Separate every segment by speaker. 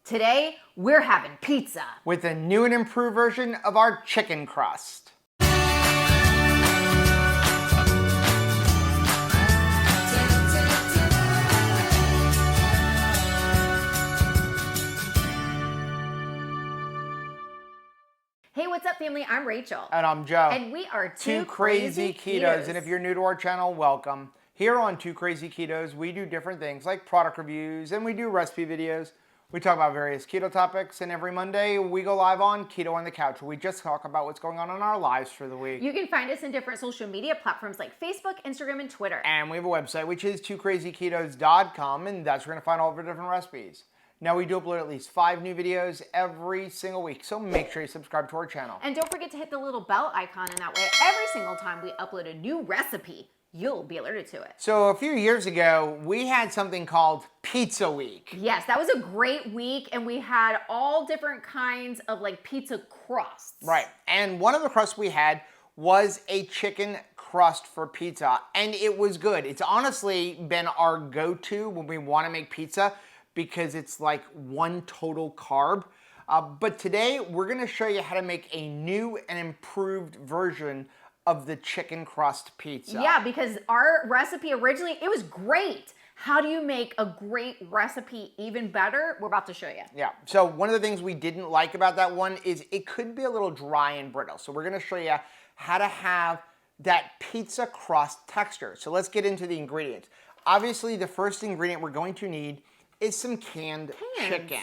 Speaker 1: Today, we're having pizza.
Speaker 2: With a new and improved version of our chicken crust.
Speaker 1: Hey, what's up, family? I'm Rachel.
Speaker 2: And I'm Joe.
Speaker 1: And we are
Speaker 2: Two Crazy Ketos. And if you're new to our channel, welcome. Here on Two Crazy Ketos, we do different things like product reviews and we do recipe videos. We talk about various keto topics, and every Monday we go live on Keto on the Couch, where we just talk about what's going on in our lives for the week.
Speaker 1: You can find us in different social media platforms like Facebook, Instagram, and Twitter.
Speaker 2: And we have a website, which is twocrazyketos.com, and that's where you're going to find all of our different recipes. Now, we do upload at least 5 new videos every single week, so make sure you subscribe to our channel.
Speaker 1: And don't forget to hit the little bell icon, and that way every single time we upload a new recipe, you'll be alerted to it.
Speaker 2: So a few years ago, we had something called Pizza Week.
Speaker 1: Yes, that was a great week, and we had all different kinds of like pizza crusts.
Speaker 2: Right, and one of the crusts we had was a chicken crust for pizza, and it was good. It's honestly been our go-to when we want to make pizza because it's like one total carb. But today, we're gonna show you how to make a new and improved version of the chicken crust pizza.
Speaker 1: Yeah, because our recipe originally, it was great. How do you make a great recipe even better? We're about to show you.
Speaker 2: Yeah, so one of the things we didn't like about that one is it could be a little dry and brittle. So we're gonna show you how to have that pizza crust texture. So let's get into the ingredients. Obviously, the first ingredient we're going to need is some canned chicken.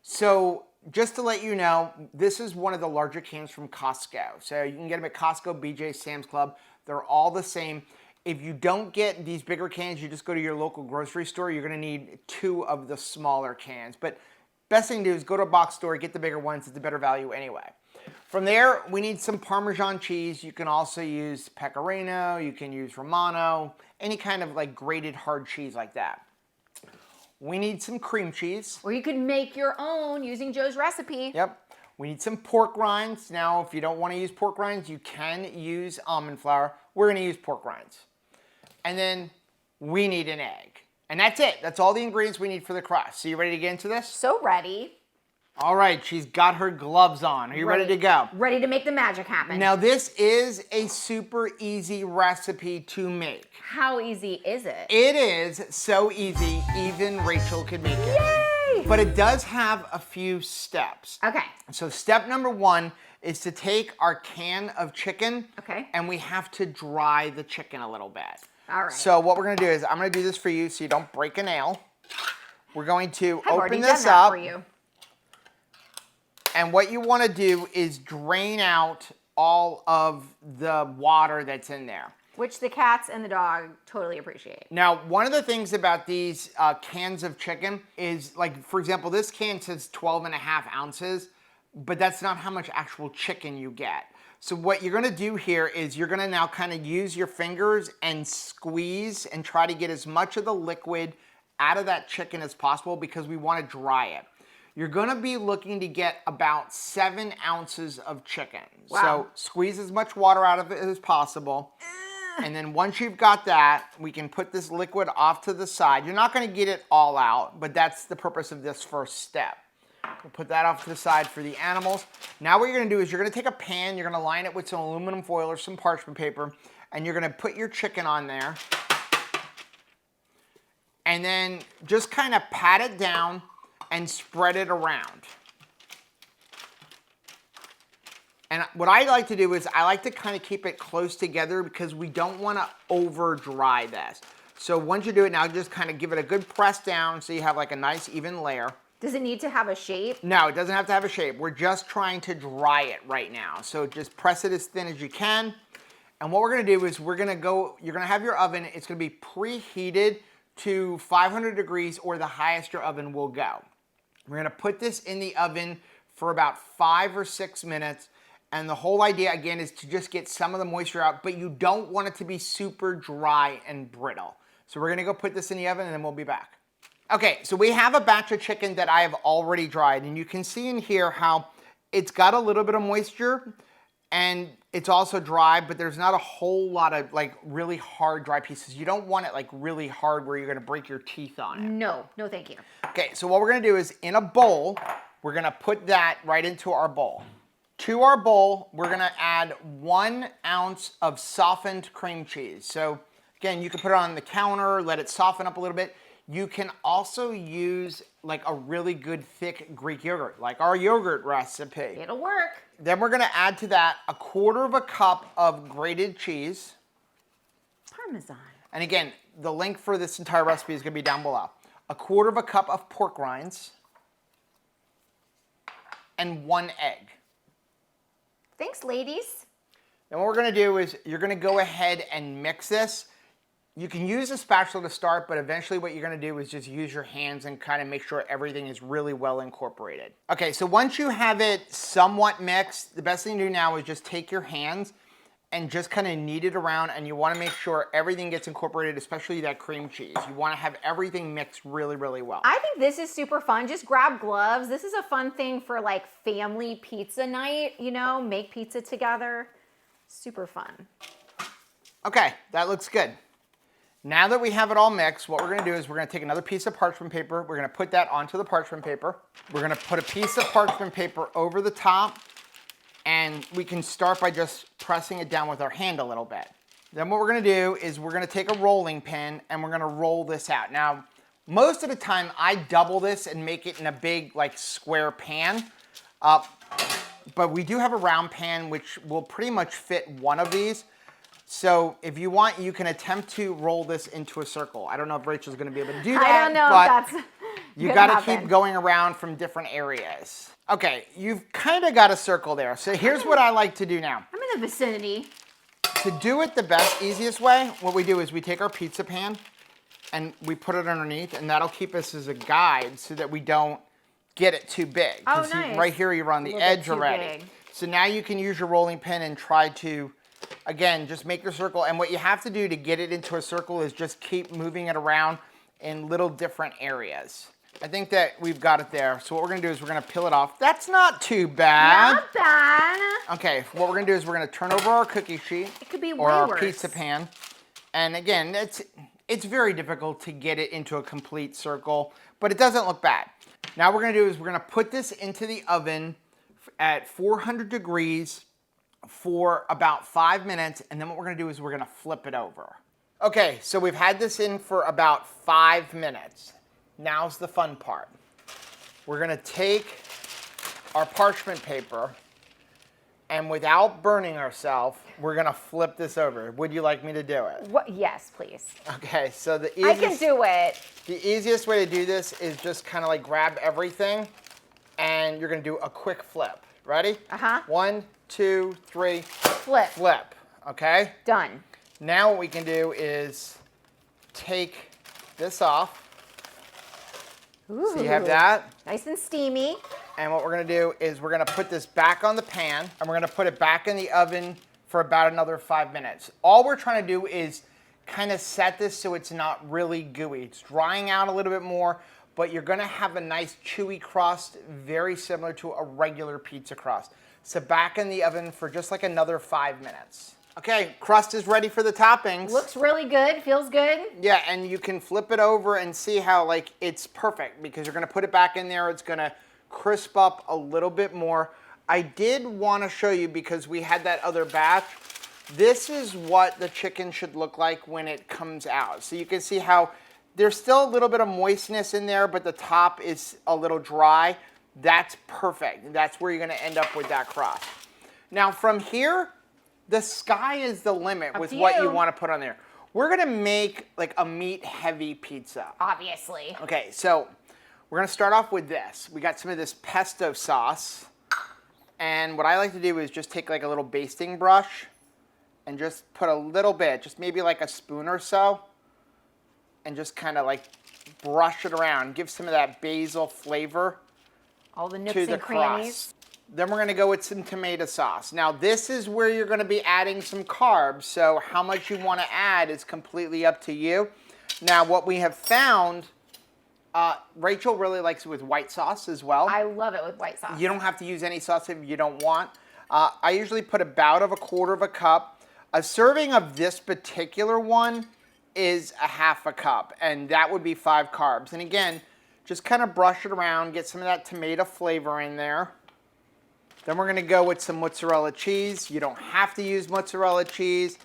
Speaker 2: So just to let you know, this is one of the larger cans from Costco. So you can get them at Costco, BJ, Sam's Club. They're all the same. If you don't get these bigger cans, you just go to your local grocery store. You're gonna need 2 of the smaller cans. But best thing to do is go to a box store, get the bigger ones. It's a better value anyway. From there, we need some Parmesan cheese. You can also use Pecorino. You can use Romano. Any kind of like grated hard cheese like that. We need some cream cheese.
Speaker 1: Or you could make your own using Joe's recipe.
Speaker 2: Yep. We need some pork rinds. Now, if you don't want to use pork rinds, you can use almond flour. We're going to use pork rinds. And then we need an egg. And that's it. That's all the ingredients we need for the crust. So you ready to get into this?
Speaker 1: So ready.
Speaker 2: All right, she's got her gloves on. Are you ready to go?
Speaker 1: Ready to make the magic happen.
Speaker 2: Now, this is a super easy recipe to make.
Speaker 1: How easy is it?
Speaker 2: It is so easy, even Rachel could make it.
Speaker 1: Yay!
Speaker 2: But it does have a few steps.
Speaker 1: Okay.
Speaker 2: So step number 1 is to take our can of chicken.
Speaker 1: Okay.
Speaker 2: And we have to dry the chicken a little bit.
Speaker 1: All right.
Speaker 2: So what we're gonna do is I'm gonna do this for you so you don't break a nail. We're going to open this
Speaker 1: done that
Speaker 2: up.
Speaker 1: for you.
Speaker 2: And what you want to do is drain out all of the water that's in there.
Speaker 1: Which the cats and the dog totally appreciate.
Speaker 2: Now, one of the things about these cans of chicken is, like, for example, this can says 12.5 ounces, but that's not how much actual chicken you get. So what you're going to do here is you're going to now kind of use your fingers and squeeze and try to get as much of the liquid out of that chicken as possible because we want to dry it. You're gonna be looking to get about 7 ounces of chicken.
Speaker 1: Wow.
Speaker 2: So squeeze as much water out of it as possible. And then once you've got that, we can put this liquid off to the side. You're not gonna get it all out, but that's the purpose of this first step. We'll put that off to the side for the animals. Now what you're gonna do is you're gonna take a pan, you're gonna line it with some aluminum foil or some parchment paper, and you're gonna put your chicken on there. And then just kind of pat it down and spread it around. And what I like to do is I like to kind of keep it close together because we don't want to over dry this. So once you do it now, just kind of give it a good press down so you have like a nice even layer.
Speaker 1: Does it need to have a shape?
Speaker 2: No, it doesn't have to have a shape. We're just trying to dry it right now. So just press it as thin as you can. And what we're going to do is you're going to have your oven. It's going to be preheated to 500 degrees or the highest your oven will go. We're gonna put this in the oven for about 5 or 6 minutes. And the whole idea, again, is to just get some of the moisture out, but you don't want it to be super dry and brittle. So we're gonna go put this in the oven and then we'll be back. Okay, so we have a batch of chicken that I have already dried. And you can see in here how it's got a little bit of moisture. And it's also dry, but there's not a whole lot of like really hard dry pieces. You don't want it like really hard where you're gonna break your teeth on it.
Speaker 1: No, no thank you.
Speaker 2: Okay, so what we're gonna do is in a bowl, we're gonna put that right into our bowl. To our bowl, we're gonna add 1 ounce of softened cream cheese. So again, you can put it on the counter, let it soften up a little bit. You can also use like a really good thick Greek yogurt, like our yogurt recipe.
Speaker 1: It'll work.
Speaker 2: Then we're gonna add to that 1/4 cup of grated cheese.
Speaker 1: Parmesan.
Speaker 2: And again, the link for this entire recipe is gonna be down below. 1/4 cup of pork rinds. And 1 egg.
Speaker 1: Thanks, ladies.
Speaker 2: Then what we're gonna do is you're gonna go ahead and mix this. You can use a spatula to start, but eventually what you're gonna do is just use your hands and kind of make sure everything is really well incorporated. Okay, so once you have it somewhat mixed, the best thing to do now is just take your hands and just kind of knead it around, and you wanna make sure everything gets incorporated, especially that cream cheese. You wanna have everything mixed really, really well.
Speaker 1: I think this is super fun. Just grab gloves. This is a fun thing for like family pizza night, you know, make pizza together. Super fun.
Speaker 2: Okay, that looks good. Now that we have it all mixed, what we're gonna do is we're gonna take another piece of parchment paper. We're gonna put that onto the parchment paper. We're gonna put a piece of parchment paper over the top, and we can start by just pressing it down with our hand a little bit. Then what we're gonna do is we're gonna take a rolling pin and we're gonna roll this out. Now, most of the time I double this and make it in a big like square pan. But we do have a round pan which will pretty much fit one of these. So if you want, you can attempt to roll this into a circle. I don't know if Rachel's gonna be able to do that.
Speaker 1: I don't know
Speaker 2: but
Speaker 1: if that's
Speaker 2: you gotta keep going around from different areas. Okay, you've kind of got a circle there. So here's what I like to do now.
Speaker 1: I'm in the vicinity.
Speaker 2: To do it the best, easiest way, what we do is we take our pizza pan and we put it underneath, and that'll keep us as a guide so that we don't get it too big.
Speaker 1: Oh, nice.
Speaker 2: Right here, you're on the edge already.
Speaker 1: Big.
Speaker 2: So now you can use your rolling pin and try to, again, just make your circle. And what you have to do to get it into a circle is just keep moving it around in little different areas. I think that we've got it there. So what we're gonna do is we're gonna peel it off. That's not too bad.
Speaker 1: Not bad.
Speaker 2: Okay, what we're gonna do is we're gonna turn over our cookie sheet.
Speaker 1: It could be
Speaker 2: or
Speaker 1: way
Speaker 2: our
Speaker 1: worse.
Speaker 2: pizza pan. And again, it's very difficult to get it into a complete circle, but it doesn't look bad. Now what we're gonna do is we're gonna put this into the oven at 400 degrees for about 5 minutes, and then what we're gonna do is we're gonna flip it over. Okay, so we've had this in for about 5 minutes. Now's the fun part. We're gonna take our parchment paper, and without burning ourselves, we're gonna flip this over. Would you like me to do it?
Speaker 1: What? Yes, please.
Speaker 2: Okay, so the
Speaker 1: I can do it.
Speaker 2: The easiest way to do this is just kind of like grab everything, and you're gonna do a quick flip. Ready?
Speaker 1: Uh-huh.
Speaker 2: 1, 2, 3.
Speaker 1: Flip.
Speaker 2: Flip, okay?
Speaker 1: Done.
Speaker 2: Now what we can do is take this off.
Speaker 1: Ooh.
Speaker 2: So you have that.
Speaker 1: Nice and steamy.
Speaker 2: And what we're gonna do is we're gonna put this back on the pan, and we're gonna put it back in the oven for about another 5 minutes. All we're trying to do is kind of set this so it's not really gooey. It's drying out a little bit more, but you're gonna have a nice chewy crust, very similar to a regular pizza crust. So back in the oven for just like another 5 minutes. Okay, crust is ready for the toppings.
Speaker 1: Looks really good, feels good.
Speaker 2: Yeah, and you can flip it over and see how like it's perfect because you're gonna put it back in there. It's gonna crisp up a little bit more. I did wanna show you because we had that other batch. This is what the chicken should look like when it comes out. So you can see how there's still a little bit of moistness in there, but the top is a little dry. That's perfect. That's where you're gonna end up with that crust. Now from here, the sky is the limit with what you want to put on there. We're gonna make like a meat heavy pizza.
Speaker 1: Obviously.
Speaker 2: Okay, so we're gonna start off with this. We got some of this pesto sauce. And what I like to do is just take like a little basting brush and just put a little bit, just maybe like a spoon or so, and just kind of like brush it around. Give some of that basil flavor
Speaker 1: All the nooks
Speaker 2: to the
Speaker 1: and crannies.
Speaker 2: crust. Then we're gonna go with some tomato sauce. Now this is where you're gonna be adding some carbs, so how much you wanna add is completely up to you. Now what we have found, Rachel really likes it with white sauce as well.
Speaker 1: I love it with white sauce.
Speaker 2: You don't have to use any sauce if you don't want. I usually put about a quarter of a cup. A serving of this particular one is a half a cup, and that would be 5 carbs. And again, just kind of brush it around, get some of that tomato flavor in there. Then we're gonna go with some mozzarella cheese. You don't have to use mozzarella cheese.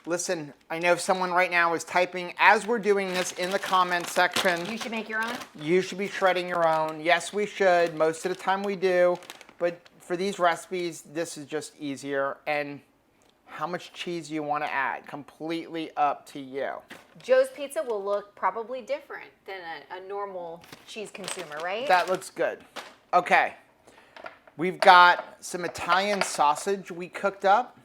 Speaker 2: Listen, I know someone right now is typing as we're doing this in the comment section.
Speaker 1: You should make your own?
Speaker 2: You should be shredding your own. Yes, we should. Most of the time we do. But for these recipes, this is just easier. And how much cheese you want to add, completely up to you.
Speaker 1: Joe's Pizza will look probably different than a normal cheese consumer, right?
Speaker 2: That looks good. Okay. We've got some Italian sausage we cooked up.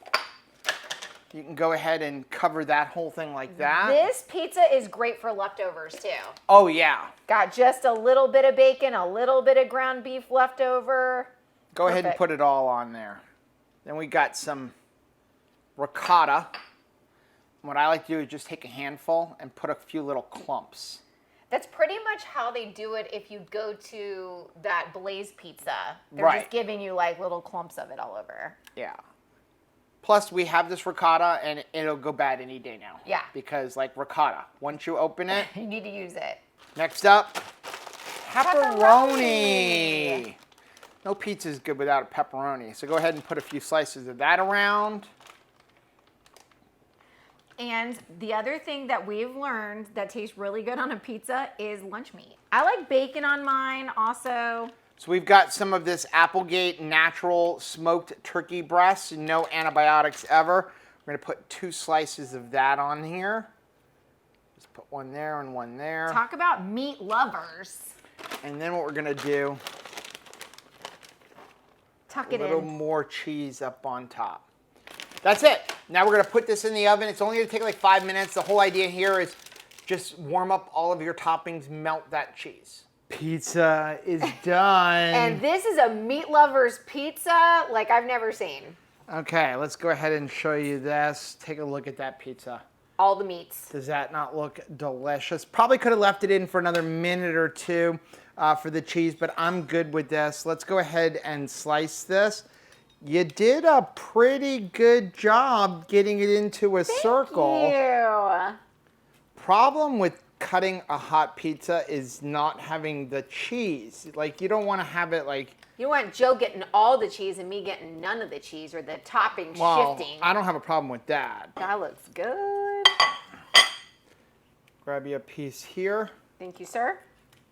Speaker 2: You can go ahead and cover that whole thing like that.
Speaker 1: This pizza is great for leftovers too.
Speaker 2: Oh yeah.
Speaker 1: Got just a little bit of bacon, a little bit of ground beef left over.
Speaker 2: Go ahead and put it all on there. Then we got some ricotta. What I like to do is just take a handful and put a few little clumps.
Speaker 1: That's pretty much how they do it if you go to that Blaze Pizza. They're
Speaker 2: Right.
Speaker 1: just giving you like little clumps of it all over.
Speaker 2: Yeah. Plus, we have this ricotta, and it'll go bad any day now.
Speaker 1: Yeah.
Speaker 2: Because, like ricotta, once you open it.
Speaker 1: You need to use it.
Speaker 2: Next up, pepperoni.
Speaker 1: Pepperoni.
Speaker 2: No pizza is good without a pepperoni. So go ahead and put a few slices of that around.
Speaker 1: And the other thing that we've learned that tastes really good on a pizza is lunch meat. I like bacon on mine also.
Speaker 2: So we've got some of this Applegate natural smoked turkey breast, no antibiotics ever. We're gonna put 2 slices of that on here. Just put one there and one there.
Speaker 1: Talk about meat lovers.
Speaker 2: And then what we're gonna do,
Speaker 1: Tuck
Speaker 2: a
Speaker 1: it
Speaker 2: little
Speaker 1: in.
Speaker 2: more cheese up on top. That's it. Now we're gonna put this in the oven. It's only gonna take like 5 minutes. The whole idea here is just warm up all of your toppings, melt that cheese. Pizza is done.
Speaker 1: And this is a meat lover's pizza like I've never seen.
Speaker 2: Okay, let's go ahead and show you this. Take a look at that pizza.
Speaker 1: All the meats.
Speaker 2: Does that not look delicious? Probably could have left it in for another minute or two for the cheese, but I'm good with this. Let's go ahead and slice this. You did a pretty good job getting it into a circle.
Speaker 1: Thank you.
Speaker 2: Problem with cutting a hot pizza is not having the cheese. Like, you don't want to have it like...
Speaker 1: You want Joe getting all the cheese and me getting none of the cheese or the topping shifting.
Speaker 2: I don't have a problem with that.
Speaker 1: That looks good.
Speaker 2: Grab you a piece here.
Speaker 1: Thank you, sir.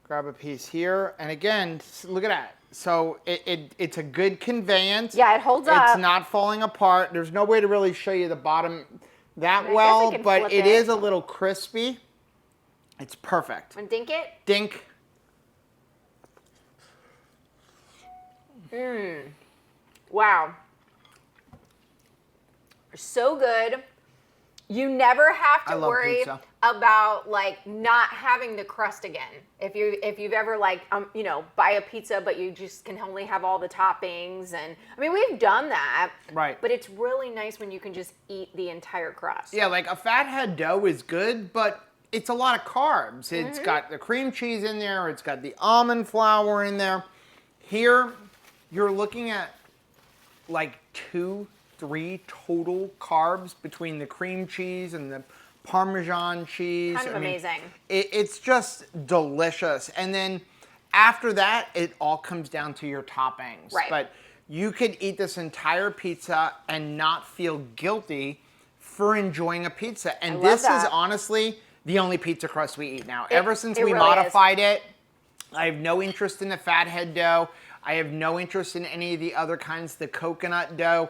Speaker 2: Grab a piece here. And again, look at that. So it's a good conveyance.
Speaker 1: Yeah, it holds up.
Speaker 2: It's not falling apart. There's no way to really show you the bottom that
Speaker 1: I
Speaker 2: well,
Speaker 1: guess I can
Speaker 2: but
Speaker 1: flip
Speaker 2: it
Speaker 1: it.
Speaker 2: is a little crispy. It's perfect.
Speaker 1: And dink it.
Speaker 2: Dink.
Speaker 1: Wow. So good. You never have
Speaker 2: I
Speaker 1: to
Speaker 2: love
Speaker 1: worry
Speaker 2: pizza.
Speaker 1: about like not having the crust again. If you've ever like buy a pizza but you just can only have all the toppings, and I mean we've done that.
Speaker 2: Right.
Speaker 1: But it's really nice when you can just eat the entire crust.
Speaker 2: Yeah, like a fathead dough is good, but it's a lot of carbs. It's got the cream cheese in there. It's got the almond flour in there. Here, you're looking at like 2-3 total carbs between the cream cheese and the Parmesan cheese.
Speaker 1: Kind of amazing.
Speaker 2: It's just delicious. And then after that, it all comes down to your toppings.
Speaker 1: Right.
Speaker 2: But you could eat this entire pizza and not feel guilty for enjoying a pizza. And
Speaker 1: love
Speaker 2: this is
Speaker 1: that.
Speaker 2: honestly the only pizza crust we eat now. Ever since
Speaker 1: it
Speaker 2: we
Speaker 1: really
Speaker 2: modified it, I have no interest in the fathead dough. I have no interest in any of the other kinds, the coconut dough.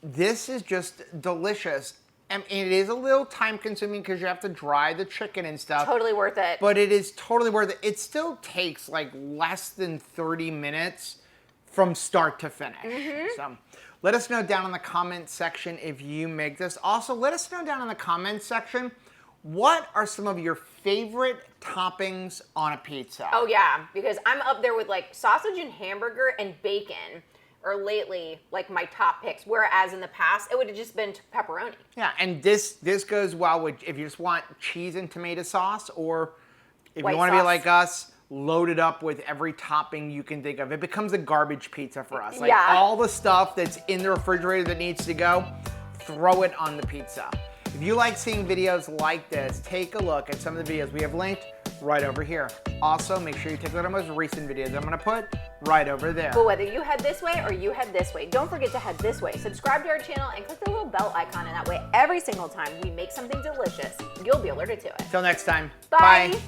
Speaker 2: This is just delicious. And it is a little time consuming because you have to dry the chicken and stuff.
Speaker 1: Totally worth it.
Speaker 2: But it is totally worth it. It still takes like less than 30 minutes from start to finish. So let us know down in the comment section if you make this. Also, let us know down in the comment section, what are some of your favorite toppings on a pizza?
Speaker 1: Oh yeah, because I'm up there with like sausage and hamburger and bacon are lately like my top picks, whereas in the past it would have just been pepperoni.
Speaker 2: Yeah, and this goes well with if you just want cheese and tomato sauce, or if
Speaker 1: White
Speaker 2: you want to be
Speaker 1: sauce.
Speaker 2: like us, loaded up with every topping you can think of. It becomes a garbage pizza for us. Like
Speaker 1: Yeah.
Speaker 2: all the stuff that's in the refrigerator that needs to go, throw it on the pizza. If you like seeing videos like this, take a look at some of the videos we have linked right over here. Also, make sure you take a look at our most recent videos I'm gonna put right over there.
Speaker 1: But whether you head this way or you head this way, don't forget to head this way. Subscribe to our channel and click the little bell icon, and that way every single time we make something delicious, you'll be alerted to it.
Speaker 2: Till next time,
Speaker 1: Bye.
Speaker 2: bye.